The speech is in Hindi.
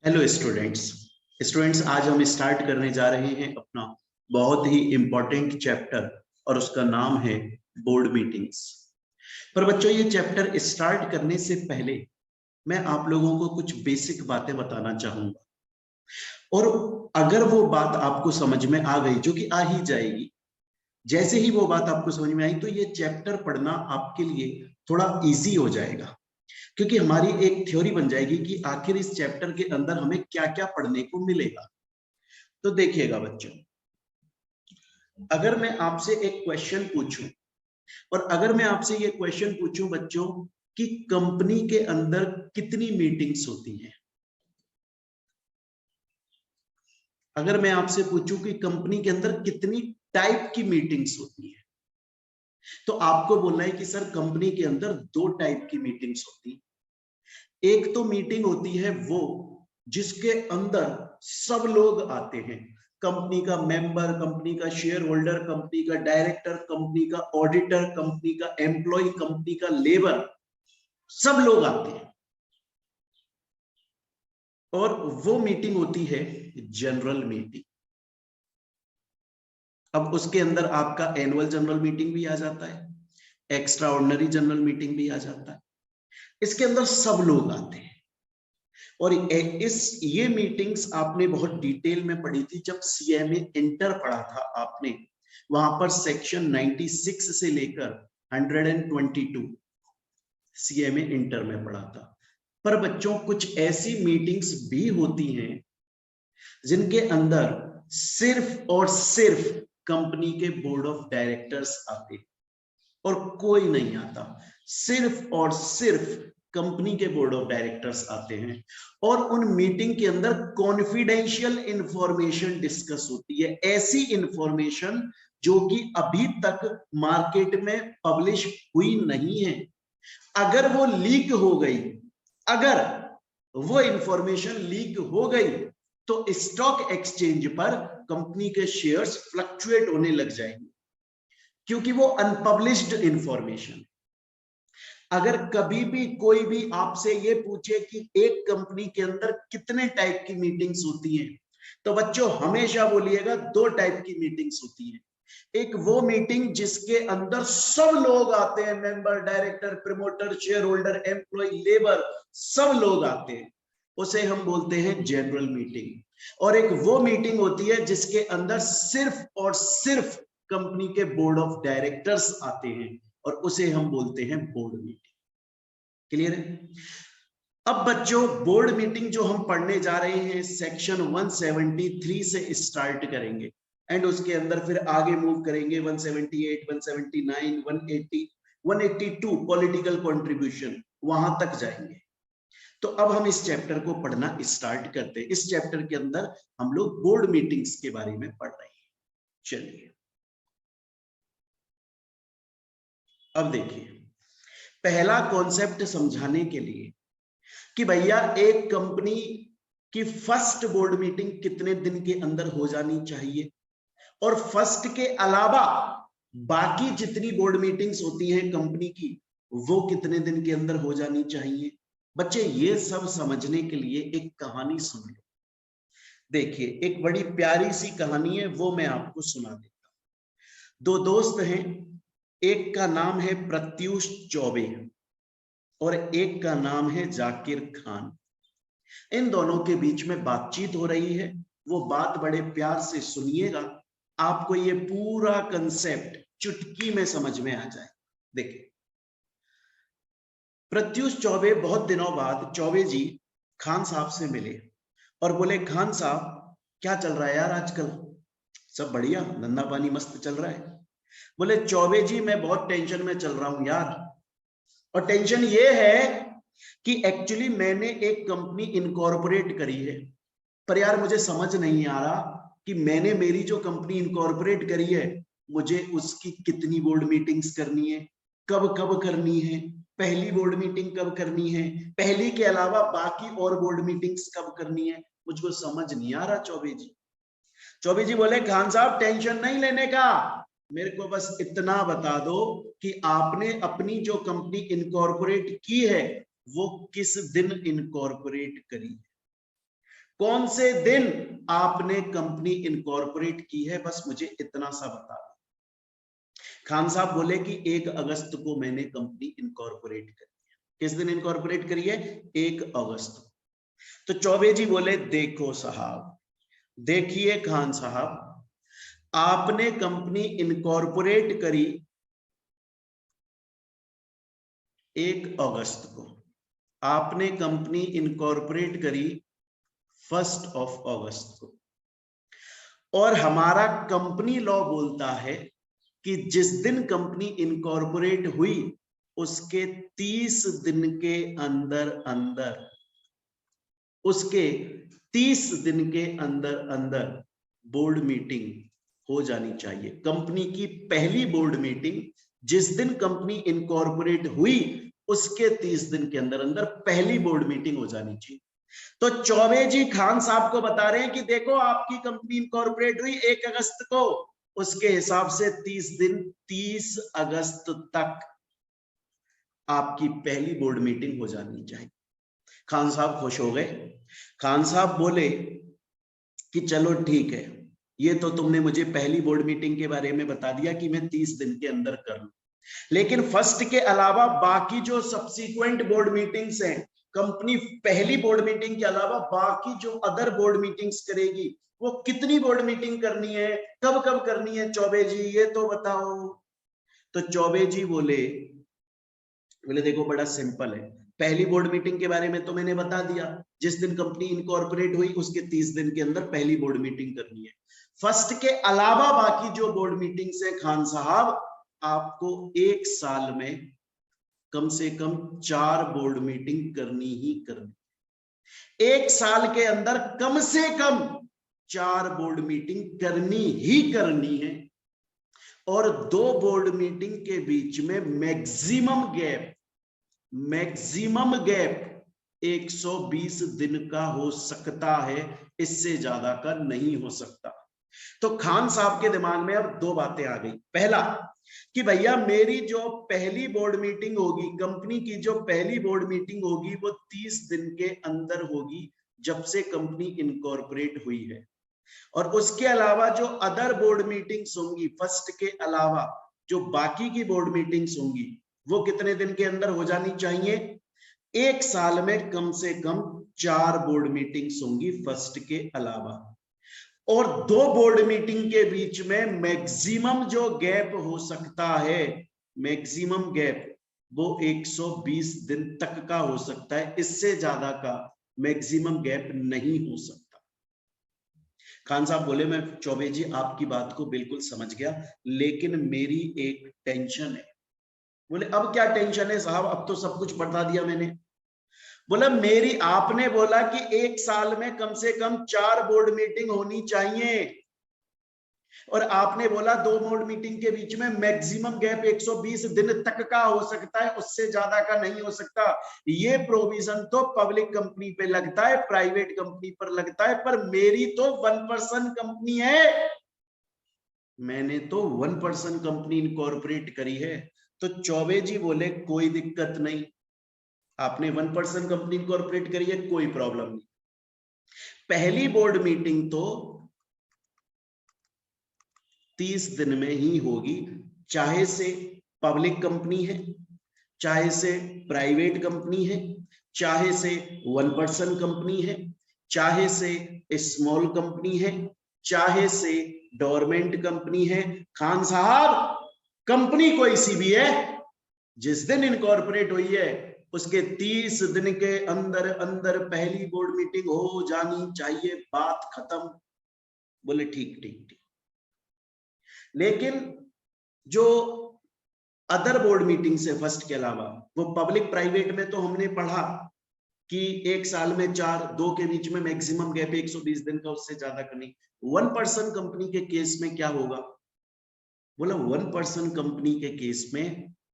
हेलो स्टूडेंट्स आज हम स्टार्ट करने जा रहे हैं अपना बहुत ही इंपॉर्टेंट चैप्टर और उसका नाम है बोर्ड मीटिंग्स। पर बच्चों, ये चैप्टर स्टार्ट करने से पहले मैं आप लोगों को कुछ बेसिक बातें बताना चाहूंगा, और अगर वो बात आपको समझ में आ गई, जो कि आ ही जाएगी, जैसे ही वो बात आपको समझ में आई तो ये चैप्टर पढ़ना आपके लिए थोड़ा इजी हो जाएगा, क्योंकि हमारी एक थ्योरी बन जाएगी कि आखिर इस चैप्टर के अंदर हमें क्या क्या पढ़ने को मिलेगा। तो देखिएगा बच्चों, अगर मैं आपसे एक क्वेश्चन पूछूं, और अगर मैं आपसे ये क्वेश्चन पूछूं बच्चों कि कंपनी के अंदर कितनी मीटिंग्स होती हैं, अगर मैं आपसे पूछूं कि कंपनी के अंदर कितनी टाइप की मीटिंग्स होती हैं, तो आपको बोलना है कि सर कंपनी के अंदर दो टाइप की मीटिंग्स होती हैं। एक तो मीटिंग होती है वो जिसके अंदर सब लोग आते हैं, कंपनी का मेंबर, कंपनी का शेयर होल्डर, कंपनी का डायरेक्टर, कंपनी का ऑडिटर, कंपनी का एम्प्लॉय, कंपनी का लेबर, सब लोग आते हैं। और वो मीटिंग होती है जनरल मीटिंग। अब उसके अंदर आपका एनुअल जनरल मीटिंग भी आ जाता है, एक्स्ट्रा ऑर्डिनरी जनरल मीटिंग भी आ जाता है। इसके अंदर सब लोग आते हैं। और ये मीटिंग्स आपने बहुत डिटेल में पढ़ी थी जब सीएमए इंटर पढ़ा था आपने, वहां पर सेक्शन 96 से लेकर 122 सीएमए इंटर में पढ़ा था। पर बच्चों, कुछ ऐसी मीटिंग्स भी होती हैं जिनके अंदर सिर्फ और सिर्फ कंपनी के बोर्ड ऑफ डायरेक्टर्स आते और कोई नहीं आता, सिर्फ और सिर्फ कंपनी के बोर्ड ऑफ डायरेक्टर्स आते हैं। और उन मीटिंग के अंदर कॉन्फिडेंशियल इंफॉर्मेशन डिस्कस होती है, ऐसी इंफॉर्मेशन जो कि अभी तक मार्केट में पब्लिश हुई नहीं है। अगर वो लीक हो गई, अगर वो इंफॉर्मेशन लीक हो गई तो स्टॉक एक्सचेंज पर कंपनी के शेयर्स फ्लक्चुएट होने लग जाएंगे, क्योंकि वो अनपब्लिश्ड इंफॉर्मेशन। अगर कभी भी कोई भी आपसे ये पूछे कि एक कंपनी के अंदर कितने टाइप की मीटिंग्स होती हैं, तो बच्चों हमेशा बोलिएगा दो टाइप की मीटिंग्स होती हैं। एक वो मीटिंग जिसके अंदर सब लोग आते हैं, member, director, promoter, share holder, employ, labour, सब लोग आते हैं, उसे हम बोलते हैं जनरल मीटिंग। और एक वो मीटिंग होती है जिसके अंदर सिर्फ और सिर्फ कंपनी के बोर्ड ऑफ डायरेक्टर्स आते हैं, और उसे हम बोलते हैं बोर्ड मीटिंग। क्लियर है? अब बच्चों, बोर्ड मीटिंग जो हम पढ़ने जा रहे हैं सेक्शन 173 से स्टार्ट करेंगे, एंड उसके अंदर फिर आगे मूव करेंगे 178, 179, 180, 182 पॉलिटिकल कंट्रीब्यूशन, वहां तक जाएंगे। तो अब हम इस चैप्टर को पढ़ना स्टार्ट करते हैं। इस चैप्टर के अंदर हम लोग बोर्ड मीटिंग्स के बारे में पढ़ रहे हैं। चलिए, अब देखिए, पहला कॉन्सेप्ट समझाने के लिए कि भैया एक कंपनी की फर्स्ट बोर्ड मीटिंग कितने दिन के अंदर हो जानी चाहिए, और फर्स्ट के अलावा बाकी जितनी बोर्ड मीटिंग्स होती हैं कंपनी की, वो कितने दिन के अंदर हो जानी चाहिए। बच्चे, ये सब समझने के लिए एक कहानी सुन लो। देखिए, एक बड़ी प्यारी सी कहानी है, वो मैं आपको सुना देता हूं। दो दोस्त हैं, एक का नाम है प्रत्यूष चौबे और एक का नाम है जाकिर खान। इन दोनों के बीच में बातचीत हो रही है, वो बात बड़े प्यार से सुनिएगा, आपको ये पूरा कंसेप्ट चुटकी में समझ में आ जाए। देखिए, प्रत्यूष चौबे बहुत दिनों बाद चौबे जी खान साहब से मिले और बोले, खान साहब क्या चल रहा है यार आजकल? सब बढ़िया, धंधा पानी मस्त चल रहा है? बोले, चौबे जी मैं बहुत टेंशन में चल रहा हूं यार, और टेंशन ये है कि एक्चुअली मैंने एक कंपनी इनकॉर्पोरेट करी है, पर यार मुझे समझ नहीं आ रहा कि मैंने मेरी जो कंपनी इनकॉर्पोरेट करी है, मुझे उसकी कितनी बोर्ड मीटिंग्स करनी है, कब कब करनी है, पहली बोर्ड मीटिंग कब करनी है, पहली के अलावा बाकी और बोर्ड मीटिंग्स कब करनी है, मुझको समझ नहीं आ रहा चौबे जी। चौबे जी बोले, खान साहब टेंशन नहीं लेने का, मेरे को बस इतना बता दो कि आपने अपनी जो कंपनी इनकॉर्पोरेट की है वो किस दिन इनकॉर्पोरेट करी। कौन से दिन आपने कंपनी इनकॉर्पोरेट की है, बस मुझे इतना सा बता दो। खान साहब बोले कि 1 अगस्त को मैंने कंपनी इनकॉर्पोरेट करी है। किस दिन इनकॉर्पोरेट करी है? 1 अगस्त को। तो चौबे जी बोले देखो साहब, देखिए खान साहब, आपने कंपनी इनकॉर्पोरेट करी 1 अगस्त को, आपने कंपनी इनकॉर्पोरेट करी 1 अगस्त को, और हमारा कंपनी लॉ बोलता है कि जिस दिन कंपनी इनकॉर्पोरेट हुई उसके 30 दिन के अंदर अंदर, उसके 30 दिन के अंदर अंदर बोर्ड मीटिंग हो जानी चाहिए। कंपनी की पहली बोर्ड मीटिंग जिस दिन कंपनी इनकॉर्पोरेट हुई उसके 30 दिन के अंदर अंदर पहली बोर्ड मीटिंग हो जानी चाहिए। तो चौबे जी खान साहब को बता रहे हैं कि देखो आपकी कंपनी इनकॉर्पोरेट हुई 1 अगस्त को, उसके हिसाब से 30 दिन, 30 अगस्त तक आपकी पहली बोर्ड मीटिंग हो जानी चाहिए। खान साहब खुश हो गए। खान साहब बोले कि चलो ठीक है, ये तो तुमने मुझे पहली बोर्ड मीटिंग के बारे में बता दिया कि मैं 30 दिन के अंदर कर लूं, लेकिन फर्स्ट के अलावा बाकी जो सब्सीक्वेंट बोर्ड मीटिंग्स हैं, कंपनी पहली बोर्ड मीटिंग के अलावा बाकी जो अदर बोर्ड मीटिंग्स करेगी वो कितनी बोर्ड मीटिंग करनी है, कब कब करनी है चौबे जी, ये तो बताओ। तो चौबे जी बोले देखो बड़ा सिंपल है, पहली बोर्ड मीटिंग के बारे में तो मैंने बता दिया, जिस दिन कंपनी इनकॉर्पोरेट हुई उसके 30 दिन के अंदर पहली बोर्ड मीटिंग करनी है। फर्स्ट के अलावा बाकी जो बोर्ड मीटिंग्स है खान साहब, आपको 1 साल में कम से कम 4 बोर्ड मीटिंग करनी ही करनी। 1 साल के अंदर कम से कम 4 बोर्ड मीटिंग करनी ही करनी है, और 2 बोर्ड मीटिंग के बीच में मैक्सिमम गैप 120 दिन का हो सकता है, इससे ज्यादा का नहीं हो सकता। तो खान साहब के दिमाग में अब 2 बातें आ गई। पहला कि भैया मेरी जो पहली बोर्ड मीटिंग होगी, कंपनी की जो पहली बोर्ड मीटिंग होगी वो 30 दिन के अंदर होगी जब से कंपनी इनकॉर्पोरेट हुई है, और उसके अलावा जो अदर बोर्ड मीटिंग्स होंगी, फर्स्ट के अलावा जो बाकी की बोर्ड मीटिंग्स होंगी वो कितने दिन के अंदर हो जानी चाहिए? 1 साल में कम से कम 4 बोर्ड मीटिंग्स होंगी फर्स्ट के अलावा, और 2 बोर्ड मीटिंग के बीच में मैक्सिमम जो गैप हो सकता है, मैक्सिमम गैप वो 120 दिन तक का हो सकता है, इससे ज्यादा का मैक्सिमम गैप नहीं हो सकता। खान साहब बोले मैं चौबे जी आपकी बात को बिल्कुल समझ गया, लेकिन मेरी एक टेंशन है। बोले अब क्या टेंशन है साहब, अब तो सब कुछ बता दिया मैंने। बोला मेरी, आपने बोला कि 1 साल में कम से कम 4 बोर्ड मीटिंग होनी चाहिए, और आपने बोला 2 बोर्ड मीटिंग के बीच में मैक्सिमम गैप 120 दिन तक का हो सकता है, उससे ज्यादा का नहीं हो सकता। ये प्रोविजन तो पब्लिक कंपनी पे लगता है, प्राइवेट कंपनी पर लगता है, पर मेरी तो 1 पर्सन कंपनी है, मैंने तो 1 पर्सन कंपनी इनकॉर्पोरेट करी है। तो चौबे जी बोले कोई दिक्कत नहीं, आपने 1 पर्सन कंपनी इनकॉर्पोरेट करी है, कोई प्रॉब्लम नहीं। पहली बोर्ड मीटिंग तो 30 दिन में ही होगी, चाहे से पब्लिक कंपनी है, चाहे से प्राइवेट कंपनी है, चाहे से 1 पर्सन कंपनी है, चाहे से स्मॉल कंपनी है, चाहे से गवर्नमेंट कंपनी है। खान साहब कंपनी कोई सी भी है, जिस दिन इनकॉर्पोरेट हुई है उसके 30 दिन के अंदर अंदर पहली बोर्ड मीटिंग हो जानी चाहिए, बात खत्म। बोले ठीक ठीक ठीक। लेकिन जो अदर बोर्ड मीटिंग से फर्स्ट के अलावा, वो पब्लिक प्राइवेट में तो हमने पढ़ा कि 1 साल में 4, 2 के बीच में मैक्सिमम गैप 120 दिन का, उससे ज्यादा का नहीं। 1 पर्सन कंपनी के केस में क्या होगा? बोला 1 पर्सन कंपनी के केस में